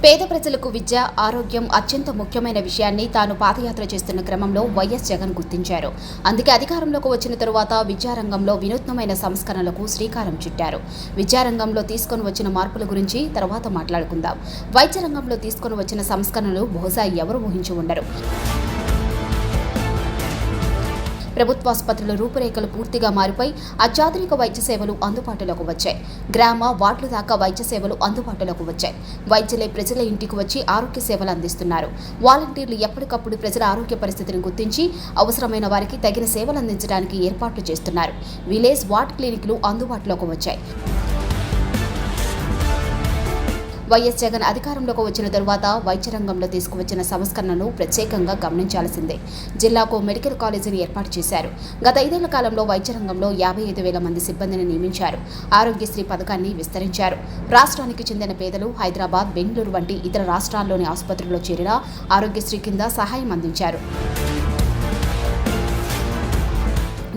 పేద ప్రజలకు విద్య, ఆరోగ్యం అత్యంత ముఖ్యమైన విషయాన్ని తాను పాదయాత్ర చేస్తున్న క్రమంలో వైఎస్ జగన్ గుర్తించారు. అందుకే అధికారంలోకి వచ్చిన తరువాత విద్యారంగంలో వినూత్నమైన సంస్కరణలకు శ్రీకారం చుట్టారు. విద్యారంగంలో తీసుకొని వచ్చిన మార్పుల గురించి తర్వాత మాట్లాడుకుందాం. వైద్య రంగంలో తీసుకొని వచ్చిన సంస్కరణలు బహుశా ఎవరు ఊహించి ఉండరు. ప్రభుత్వాసుపత్రుల రూపురేఖలు పూర్తిగా మారిపోయి అత్యాధునిక వైద్య సేవలు అందుబాటులోకి వచ్చాయి. గ్రామ, వార్డుల దాకా వైద్య సేవలు అందుబాటులోకి వచ్చాయి. వైద్యులే ప్రజల ఇంటికి వచ్చి ఆరోగ్య సేవలు అందిస్తున్నారు. వాలంటీర్లు ఎప్పటికప్పుడు ప్రజల ఆరోగ్య పరిస్థితిని గుర్తించి అవసరమైన వారికి తగిన సేవలు అందించడానికి ఏర్పాట్లు చేస్తున్నారు. విలేజ్ వార్డ్ క్లినిక్లు అందుబాటులోకి వచ్చాయి. వైఎస్ జగన్ అధికారంలోకి వచ్చిన తరువాత వైద్య రంగంలో తీసుకువచ్చిన సంస్కరణను ప్రత్యేకంగా గమనించాల్సిందే. జిల్లాకు మెడికల్ కాలేజీని ఏర్పాటు చేశారు. గత 5 ఏళ్ల కాలంలో వైద్య రంగంలో 55,000 మంది సిబ్బందిని నియమించారు. ఆరోగ్యశ్రీ పథకాన్ని విస్తరించారు. రాష్ట్రానికి చెందిన పేదలు హైదరాబాద్, బెంగళూరు వంటి ఇతర రాష్ట్రాల్లోని ఆసుపత్రుల్లో చేరిన ఆరోగ్యశ్రీ కింద సహాయం అందించారు.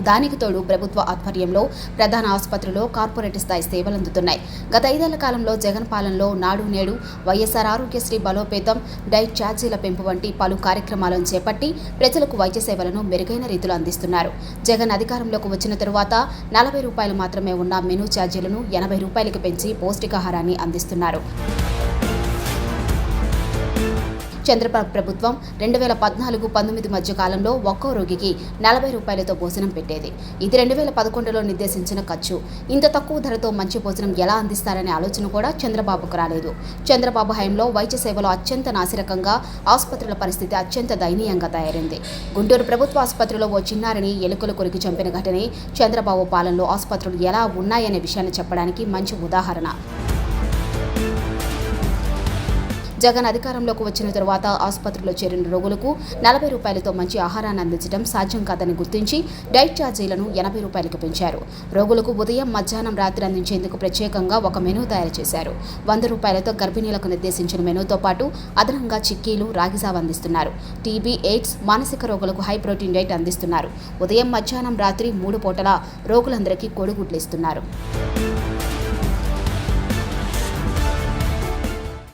దానికి తోడు ప్రభుత్వ ఆధ్వర్యంలో ప్రధాన ఆసుపత్రిలో కార్పొరేట్ స్థాయి సేవలు అందుతున్నాయి. గత 5 ఏళ్ల కాలంలో జగన్ పాలనలో నాడు నేడు, వైఎస్ఆర్ ఆరోగ్యశ్రీ బలోపేతం, డైట్ ఛార్జీల పెంపు వంటి పలు కార్యక్రమాలను చేపట్టి ప్రజలకు వైద్య సేవలను మెరుగైన రీతిలో అందిస్తున్నారు. జగన్ అధికారంలోకి వచ్చిన తరువాత 40 రూపాయలు మాత్రమే ఉన్న మెనూ ఛార్జీలను 80 రూపాయలకు పెంచి పౌష్టికాహారాన్ని అందిస్తున్నారు. చంద్రబాబు ప్రభుత్వం 2014-19 మధ్య కాలంలో ఒక్కో రోగికి 40 రూపాయలతో భోజనం పెట్టేది. ఇది 2011లో నిర్దేశించిన ఖర్చు. ఇంత తక్కువ ధరతో మంచి భోజనం ఎలా అందిస్తారనే ఆలోచన కూడా చంద్రబాబుకు రాలేదు. చంద్రబాబు హయాంలో వైద్య సేవలు అత్యంత నాసిరకంగా, ఆసుపత్రుల పరిస్థితి అత్యంత దయనీయంగా తయారైంది. గుంటూరు ప్రభుత్వ ఆసుపత్రిలో ఓ చిన్నారిని ఎలుకలు కొరికి చంపిన ఘటనే చంద్రబాబు పాలనలో ఆసుపత్రులు ఎలా ఉన్నాయనే విషయాన్ని చెప్పడానికి మంచి ఉదాహరణ. జగన్ అధికారంలోకి వచ్చిన తరువాత ఆసుపత్రిలో చేరిన రోగులకు 40 రూపాయలతో మంచి ఆహారాన్ని అందించడం సాధ్యం కాదని గుర్తించి డైట్ ఛార్జీలను 80 రూపాయలకు పెంచారు. రోగులకు ఉదయం, మధ్యాహ్నం, రాత్రి అందించేందుకు ప్రత్యేకంగా ఒక మెనూ తయారు చేశారు. 100 రూపాయలతో గర్భిణీలకు నిర్దేశించిన మెనూతో పాటు అదనంగా చిక్కీలు, రాగిజావ అందిస్తున్నారు. టీబీ, ఎయిడ్స్, మానసిక రోగులకు హై ప్రోటీన్ డైట్ అందిస్తున్నారు. ఉదయం, మధ్యాహ్నం, రాత్రి 3 పూటలా రోగులందరికీ కోడిగుడ్లు ఇస్తున్నారు.